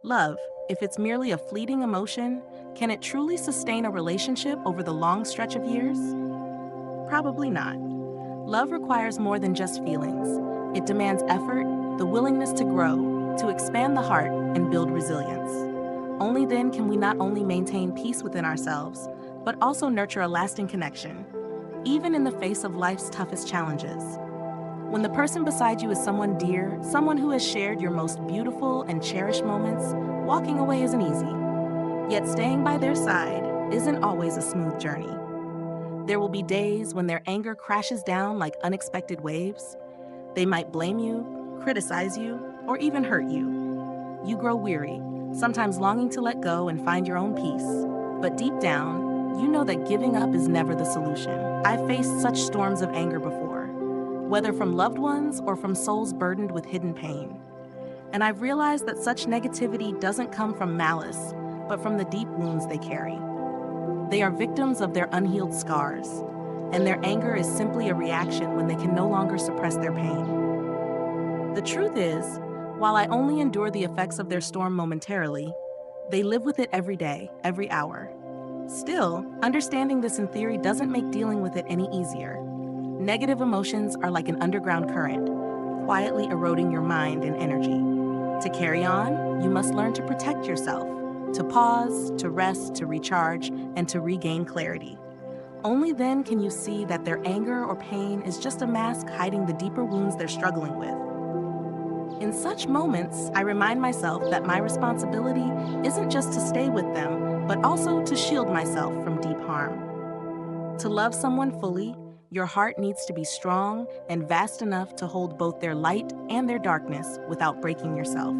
Love, if it's merely a fleeting emotion, can it truly sustain a relationship over the long stretch of years? Probably not. Love requires more than just feelings. It demands effort, the willingness to grow, to expand the heart, and build resilience. Only then can we not only maintain peace within ourselves, but also nurture a lasting connection, even in the face of life's toughest challenges. When the person beside you is someone dear, someone who has shared your most beautiful and cherished moments, walking away isn't easy. Yet staying by their side isn't always a smooth journey. There will be days when their anger crashes down like unexpected waves. They might blame you, criticize you, or even hurt you. You grow weary, sometimes longing to let go and find your own peace. But deep down, you know that giving up is never the solution. I've faced such storms of anger before, whether from loved ones or from souls burdened with hidden pain. And I've realized that such negativity doesn't come from malice, but from the deep wounds they carry. They are victims of their unhealed scars, and their anger is simply a reaction when they can no longer suppress their pain. The truth is, while I only endure the effects of their storm momentarily, they live with it every day, every hour. Still, understanding this in theory doesn't make dealing with it any easier. Negative emotions are like an underground current, quietly eroding your mind and energy. To carry on, you must learn to protect yourself, to pause, to rest, to recharge, and to regain clarity. Only then can you see that their anger or pain is just a mask hiding the deeper wounds they're struggling with. In such moments, I remind myself that my responsibility isn't just to stay with them, but also to shield myself from deep harm. To love someone fully, your heart needs to be strong and vast enough to hold both their light and their darkness without breaking yourself.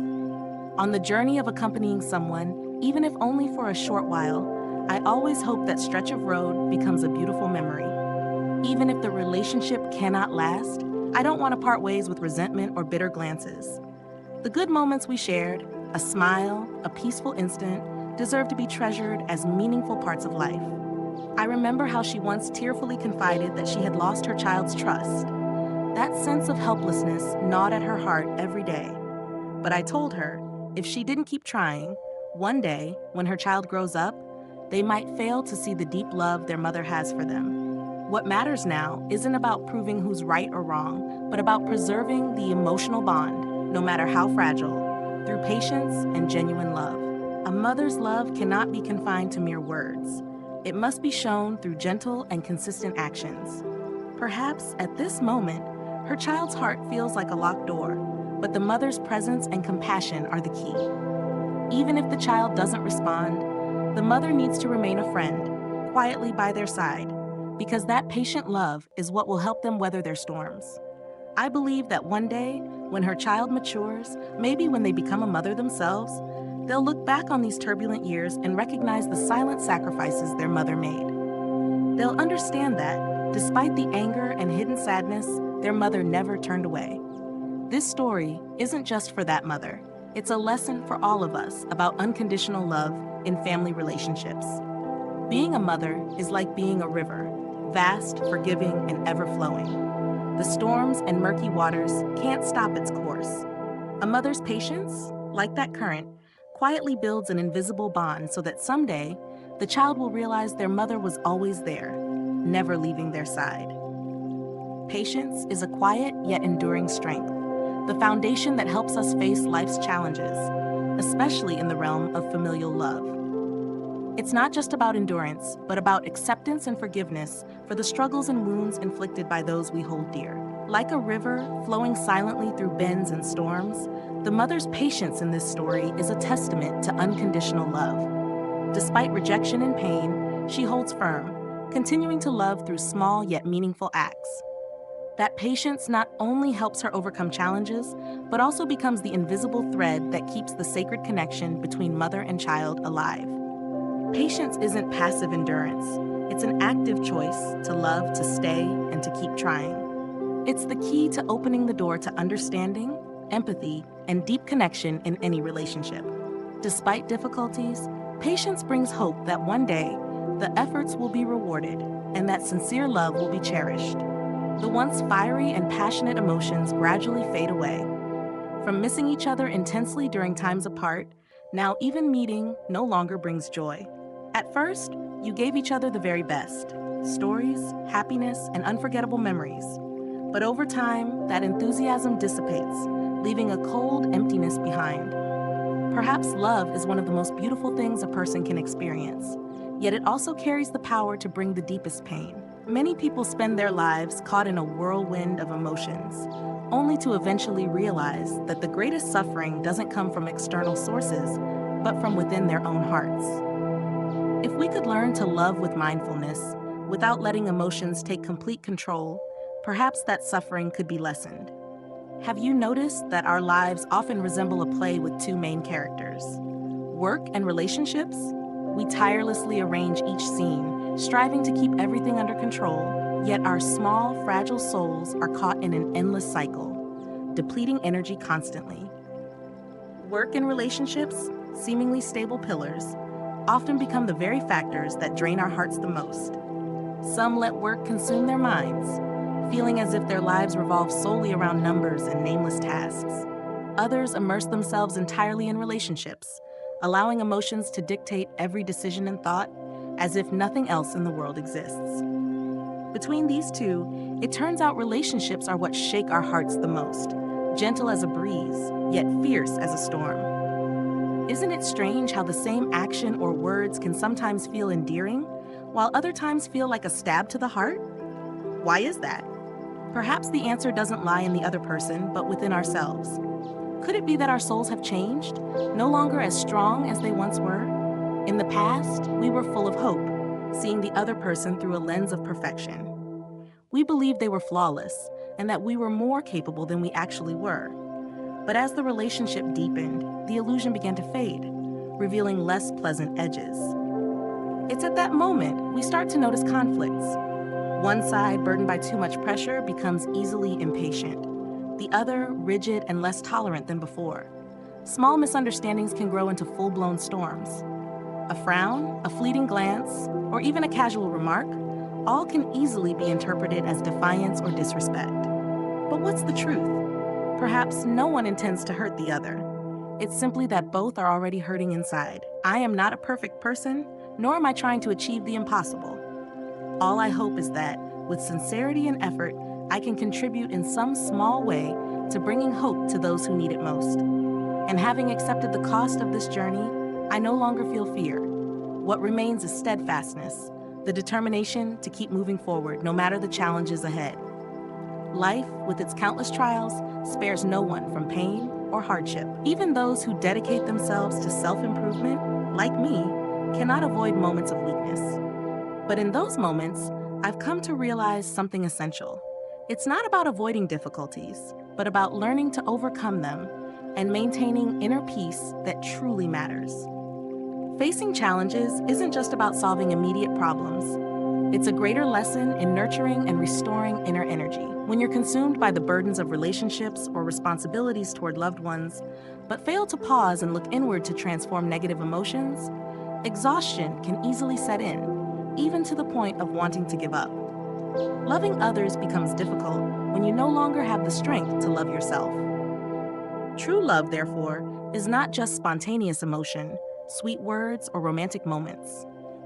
On the journey of accompanying someone, even if only for a short while, I always hope that stretch of road becomes a beautiful memory. Even if the relationship cannot last, I don't want to part ways with resentment or bitter glances. The good moments we shared, a smile, a peaceful instant, deserve to be treasured as meaningful parts of life. I remember how she once tearfully confided that she had lost her child's trust. That sense of helplessness gnawed at her heart every day. But I told her, if she didn't keep trying, one day, when her child grows up, they might fail to see the deep love their mother has for them. What matters now isn't about proving who's right or wrong, but about preserving the emotional bond, no matter how fragile, through patience and genuine love. A mother's love cannot be confined to mere words. It must be shown through gentle and consistent actions. Perhaps at this moment, her child's heart feels like a locked door, but the mother's presence and compassion are the key. Even if the child doesn't respond, the mother needs to remain a friend, quietly by their side, because that patient love is what will help them weather their storms. I believe that one day, when her child matures, maybe when they become a mother themselves, they'll look back on these turbulent years and recognize the silent sacrifices their mother made. They'll understand that, despite the anger and hidden sadness, their mother never turned away. This story isn't just for that mother. It's a lesson for all of us about unconditional love in family relationships. Being a mother is like being a river, vast, forgiving, and ever-flowing. The storms and murky waters can't stop its course. A mother's patience, like that current, quietly builds an invisible bond so that someday, the child will realize their mother was always there, never leaving their side. Patience is a quiet yet enduring strength, the foundation that helps us face life's challenges, especially in the realm of familial love. It's not just about endurance, but about acceptance and forgiveness for the struggles and wounds inflicted by those we hold dear. Like a river flowing silently through bends and storms, the mother's patience in this story is a testament to unconditional love. Despite rejection and pain, she holds firm, continuing to love through small yet meaningful acts. That patience not only helps her overcome challenges, but also becomes the invisible thread that keeps the sacred connection between mother and child alive. Patience isn't passive endurance. It's an active choice to love, to stay, and to keep trying. It's the key to opening the door to understanding, empathy, and deep connection in any relationship. Despite difficulties, patience brings hope that one day, the efforts will be rewarded and that sincere love will be cherished. The once fiery and passionate emotions gradually fade away. From missing each other intensely during times apart, Now, even meeting no longer brings joy. At first, you gave each other the very best stories, happiness, and unforgettable memories. But over time, that enthusiasm dissipates, leaving a cold emptiness behind. Perhaps love is one of the most beautiful things a person can experience, yet it also carries the power to bring the deepest pain. Many people spend their lives caught in a whirlwind of emotions, only to eventually realize that the greatest suffering doesn't come from external sources, but from within their own hearts. If we could learn to love with mindfulness, without letting emotions take complete control, perhaps that suffering could be lessened. Have you noticed that our lives often resemble a play with two main characters? Work and relationships? We tirelessly arrange each scene, striving to keep everything under control, yet our small, fragile souls are caught in an endless cycle, depleting energy constantly. Work and relationships, seemingly stable pillars, often become the very factors that drain our hearts the most. Some let work consume their minds, feeling as if their lives revolve solely around numbers and nameless tasks. Others immerse themselves entirely in relationships, allowing emotions to dictate every decision and thought, as if nothing else in the world exists. Between these two, it turns out relationships are what shake our hearts the most, gentle as a breeze, yet fierce as a storm. Isn't it strange how the same action or words can sometimes feel endearing, while other times feel like a stab to the heart? Why is that? Perhaps the answer doesn't lie in the other person, but within ourselves. Could it be that our souls have changed, no longer as strong as they once were? In the past, we were full of hope, seeing the other person through a lens of perfection. We believed they were flawless, and that we were more capable than we actually were. But as the relationship deepened, the illusion began to fade, revealing less pleasant edges. It's at that moment we start to notice conflicts. One side, burdened by too much pressure, becomes easily impatient. The other, rigid and less tolerant than before. Small misunderstandings can grow into full-blown storms. A frown, a fleeting glance, or even a casual remark, all can easily be interpreted as defiance or disrespect. But what's the truth? Perhaps no one intends to hurt the other. It's simply that both are already hurting inside. I am not a perfect person, nor am I trying to achieve the impossible. All I hope is that, with sincerity and effort, I can contribute in some small way to bringing hope to those who need it most. And having accepted the cost of this journey, I no longer feel fear. What remains is steadfastness, the determination to keep moving forward no matter the challenges ahead. Life, with its countless trials, spares no one from pain or hardship. Even those who dedicate themselves to self-improvement, like me, cannot avoid moments of weakness. But in those moments, I've come to realize something essential. It's not about avoiding difficulties, but about learning to overcome them and maintaining inner peace that truly matters. Facing challenges isn't just about solving immediate problems. It's a greater lesson in nurturing and restoring inner energy. When you're consumed by the burdens of relationships or responsibilities toward loved ones, but fail to pause and look inward to transform negative emotions, exhaustion can easily set in, even to the point of wanting to give up. Loving others becomes difficult when you no longer have the strength to love yourself. True love, therefore, is not just spontaneous emotion, sweet words, or romantic moments.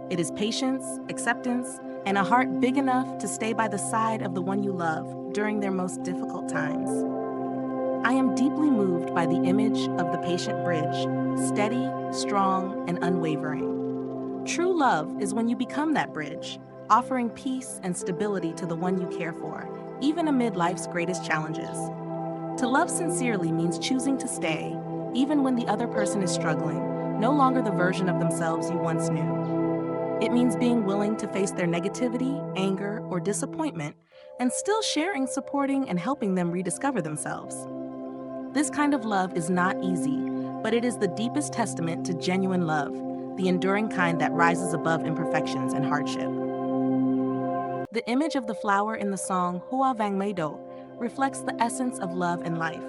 It is patience, acceptance, and a heart big enough to stay by the side of the one you love during their most difficult times. I am deeply moved by the image of the patient bridge, steady, strong, and unwavering. True love is when you become that bridge, offering peace and stability to the one you care for, even amid life's greatest challenges. To love sincerely means choosing to stay, even when the other person is struggling, no longer the version of themselves you once knew. It means being willing to face their negativity, anger, or disappointment, and still sharing, supporting, and helping them rediscover themselves. This kind of love is not easy, but it is the deepest testament to genuine love, the enduring kind that rises above imperfections and hardship. The image of the flower in the song Hoa Vang Mei Do reflects the essence of love and life.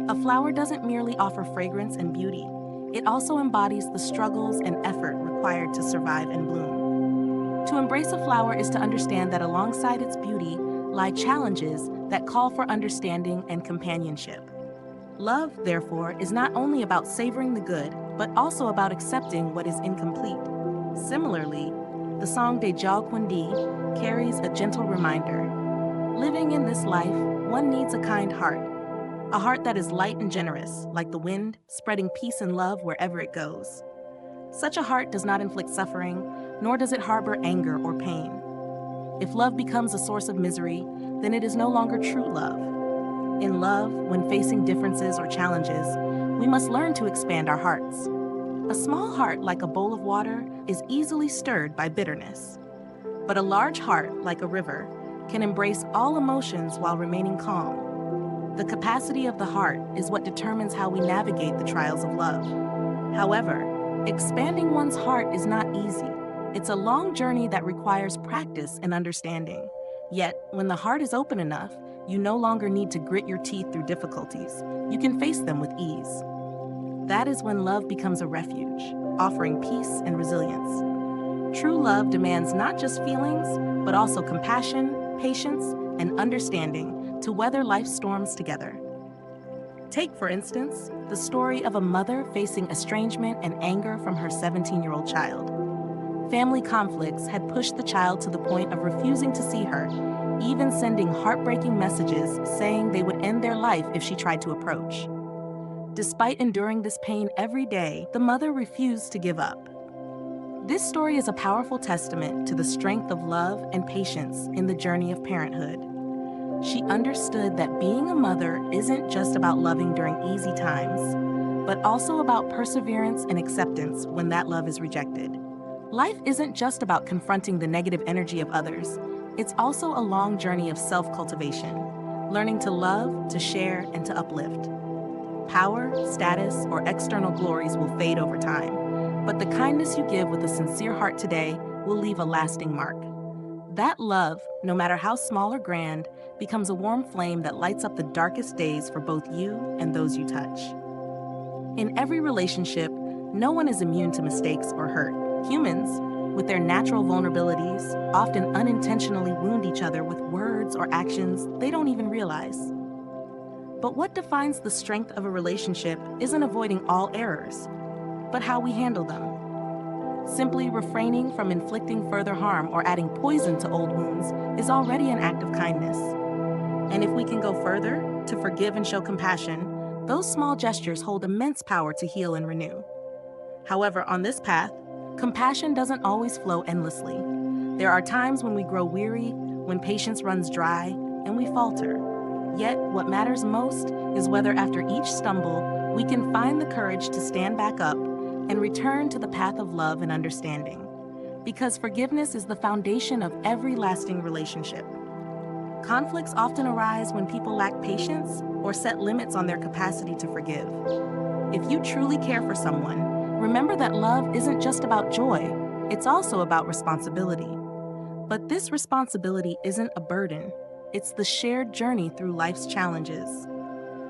A flower doesn't merely offer fragrance and beauty, it also embodies the struggles and effort required to survive and bloom. To embrace a flower is to understand that alongside its beauty lie challenges that call for understanding and companionship. Love, therefore, is not only about savoring the good, but also about accepting what is incomplete. Similarly, the song Deja Quindi carries a gentle reminder. Living in this life, one needs a kind heart, a heart that is light and generous, like the wind, spreading peace and love wherever it goes. Such a heart does not inflict suffering, nor does it harbor anger or pain. If love becomes a source of misery, then it is no longer true love. In love, when facing differences or challenges, we must learn to expand our hearts. A small heart, like a bowl of water, is easily stirred by bitterness. But a large heart, like a river, can embrace all emotions while remaining calm. The capacity of the heart is what determines how we navigate the trials of love. However, expanding one's heart is not easy. It's a long journey that requires practice and understanding. Yet, when the heart is open enough, you no longer need to grit your teeth through difficulties. You can face them with ease. That is when love becomes a refuge, offering peace and resilience. True love demands not just feelings, but also compassion, patience, and understanding to weather life's storms together. Take, for instance, the story of a mother facing estrangement and anger from her 17-year-old child. Family conflicts had pushed the child to the point of refusing to see her, even sending heartbreaking messages saying they would end their life if she tried to approach. Despite enduring this pain every day, the mother refused to give up. This story is a powerful testament to the strength of love and patience in the journey of parenthood. She understood that being a mother isn't just about loving during easy times, but also about perseverance and acceptance when that love is rejected. Life isn't just about confronting the negative energy of others. It's also a long journey of self-cultivation, learning to love, to share, and to uplift. Power, status, or external glories will fade over time, but the kindness you give with a sincere heart today will leave a lasting mark. That love, no matter how small or grand, becomes a warm flame that lights up the darkest days for both you and those you touch. In every relationship, no one is immune to mistakes or hurt. Humans, with their natural vulnerabilities, often unintentionally wound each other with words or actions they don't even realize. But what defines the strength of a relationship isn't avoiding all errors, but how we handle them. Simply refraining from inflicting further harm or adding poison to old wounds is already an act of kindness. And if we can go further, to forgive and show compassion, those small gestures hold immense power to heal and renew. However, on this path, compassion doesn't always flow endlessly. There are times when we grow weary, when patience runs dry, and we falter. Yet, what matters most is whether after each stumble, we can find the courage to stand back up and return to the path of love and understanding. Because forgiveness is the foundation of every lasting relationship. Conflicts often arise when people lack patience or set limits on their capacity to forgive. If you truly care for someone, remember that love isn't just about joy, it's also about responsibility. But this responsibility isn't a burden, it's the shared journey through life's challenges.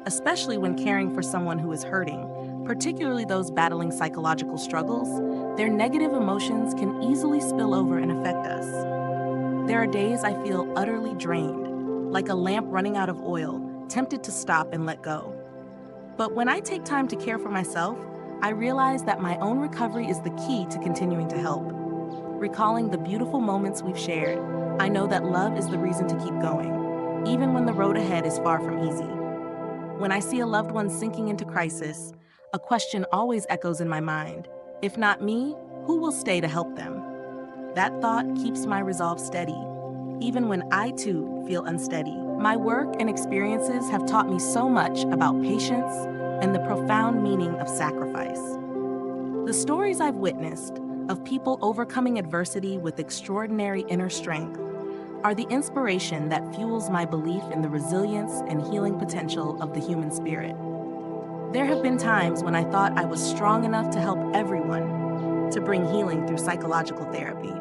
Especially when caring for someone who is hurting, particularly those battling psychological struggles, their negative emotions can easily spill over and affect us. There are days I feel utterly drained, like a lamp running out of oil, tempted to stop and let go. But when I take time to care for myself, I realize that my own recovery is the key to continuing to help. Recalling the beautiful moments we've shared, I know that love is the reason to keep going, even when the road ahead is far from easy. When I see a loved one sinking into crisis, a question always echoes in my mind. If not me, who will stay to help them? That thought keeps my resolve steady, even when I too feel unsteady. My work and experiences have taught me so much about patience and the profound meaning of sacrifice. The stories I've witnessed of people overcoming adversity with extraordinary inner strength are the inspiration that fuels my belief in the resilience and healing potential of the human spirit. There have been times when I thought I was strong enough to help everyone, to bring healing through psychological therapy.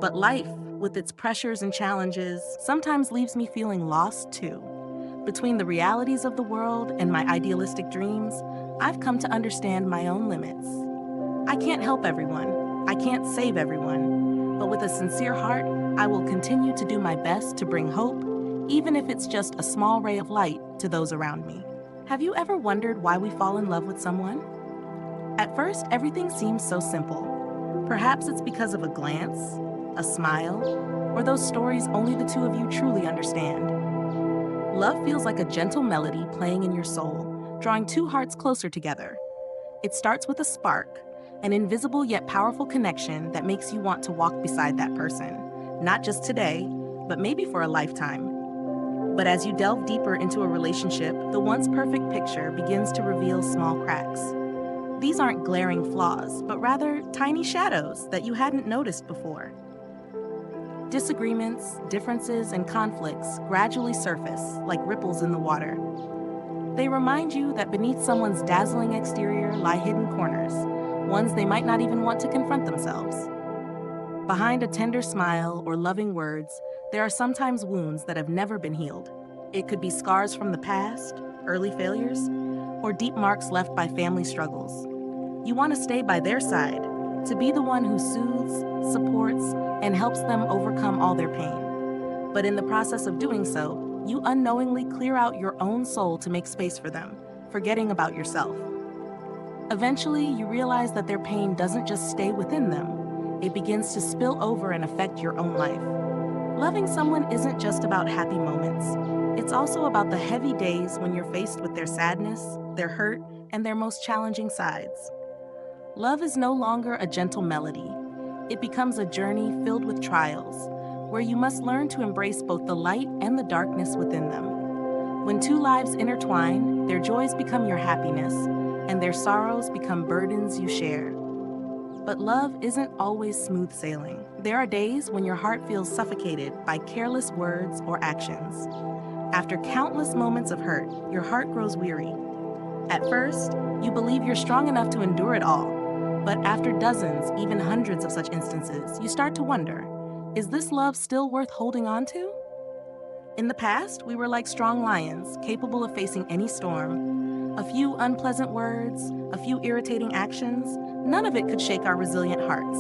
But life, with its pressures and challenges, sometimes leaves me feeling lost too. Between the realities of the world and my idealistic dreams, I've come to understand my own limits. I can't help everyone. I can't save everyone. But with a sincere heart, I will continue to do my best to bring hope, even if it's just a small ray of light to those around me. Have you ever wondered why we fall in love with someone? At first, everything seems so simple. Perhaps it's because of a glance, a smile, or those stories only the two of you truly understand. Love feels like a gentle melody playing in your soul, drawing two hearts closer together. It starts with a spark, an invisible yet powerful connection that makes you want to walk beside that person, not just today, but maybe for a lifetime. But as you delve deeper into a relationship, the once perfect picture begins to reveal small cracks. These aren't glaring flaws, but rather tiny shadows that you hadn't noticed before. Disagreements, differences, and conflicts gradually surface like ripples in the water. They remind you that beneath someone's dazzling exterior lie hidden corners, ones they might not even want to confront themselves. Behind a tender smile or loving words, there are sometimes wounds that have never been healed. It could be scars from the past, early failures, or deep marks left by family struggles. You want to stay by their side, to be the one who soothes, supports, and helps them overcome all their pain. But in the process of doing so, you unknowingly clear out your own soul to make space for them, forgetting about yourself. Eventually, you realize that their pain doesn't just stay within them, it begins to spill over and affect your own life. Loving someone isn't just about happy moments. It's also about the heavy days when you're faced with their sadness, their hurt, and their most challenging sides. Love is no longer a gentle melody. It becomes a journey filled with trials, where you must learn to embrace both the light and the darkness within them. When two lives intertwine, their joys become your happiness, and their sorrows become burdens you share. But love isn't always smooth sailing. There are days when your heart feels suffocated by careless words or actions. After countless moments of hurt, your heart grows weary. At first, you believe you're strong enough to endure it all. But after dozens, even hundreds of such instances, you start to wonder, is this love still worth holding on to? In the past, we were like strong lions, capable of facing any storm. A few unpleasant words, a few irritating actions, none of it could shake our resilient hearts.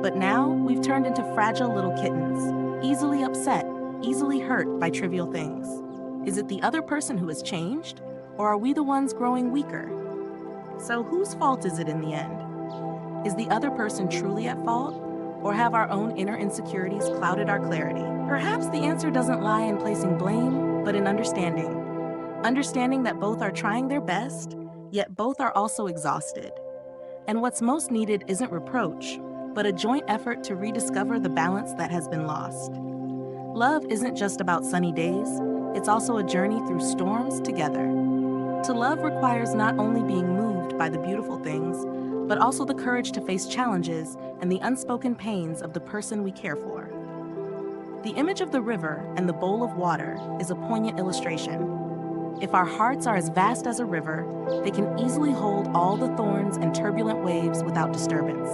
But now, we've turned into fragile little kittens, easily upset, easily hurt by trivial things. Is it the other person who has changed, or are we the ones growing weaker? So whose fault is it in the end? Is the other person truly at fault, or have our own inner insecurities clouded our clarity? Perhaps the answer doesn't lie in placing blame, but in understanding. Understanding that both are trying their best, yet both are also exhausted. And what's most needed isn't reproach, but a joint effort to rediscover the balance that has been lost. Love isn't just about sunny days, it's also a journey through storms together. To love requires not only being moved by the beautiful things, but also the courage to face challenges and the unspoken pains of the person we care for. The image of the river and the bowl of water is a poignant illustration. If our hearts are as vast as a river, they can easily hold all the thorns and turbulent waves without disturbance.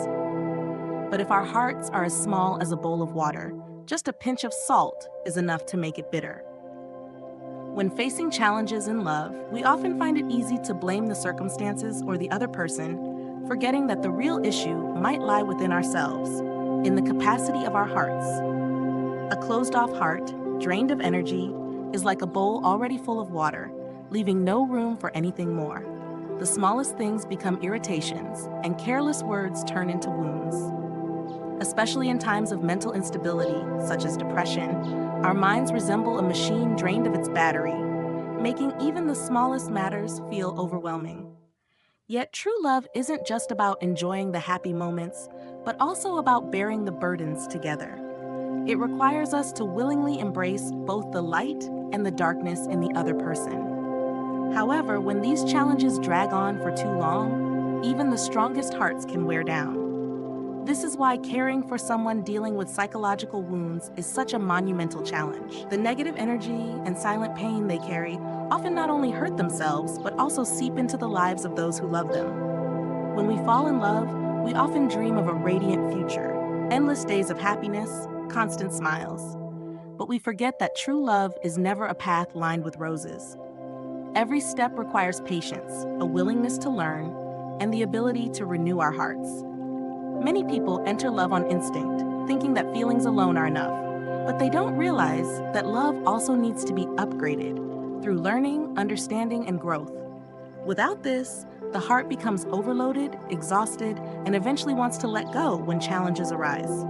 But if our hearts are as small as a bowl of water, just a pinch of salt is enough to make it bitter. When facing challenges in love, we often find it easy to blame the circumstances or the other person, forgetting that the real issue might lie within ourselves, in the capacity of our hearts. A closed-off heart, drained of energy, is like a bowl already full of water, leaving no room for anything more. The smallest things become irritations, and careless words turn into wounds. Especially in times of mental instability, such as depression, our minds resemble a machine drained of its battery, making even the smallest matters feel overwhelming. Yet true love isn't just about enjoying the happy moments, but also about bearing the burdens together. It requires us to willingly embrace both the light and the darkness in the other person. However, when these challenges drag on for too long, even the strongest hearts can wear down. This is why caring for someone dealing with psychological wounds is such a monumental challenge. The negative energy and silent pain they carry often not only hurt themselves, but also seep into the lives of those who love them. When we fall in love, we often dream of a radiant future, endless days of happiness, constant smiles. But we forget that true love is never a path lined with roses. Every step requires patience, a willingness to learn, and the ability to renew our hearts. Many people enter love on instinct, thinking that feelings alone are enough, but they don't realize that love also needs to be upgraded through learning, understanding, and growth. Without this, the heart becomes overloaded, exhausted, and eventually wants to let go when challenges arise.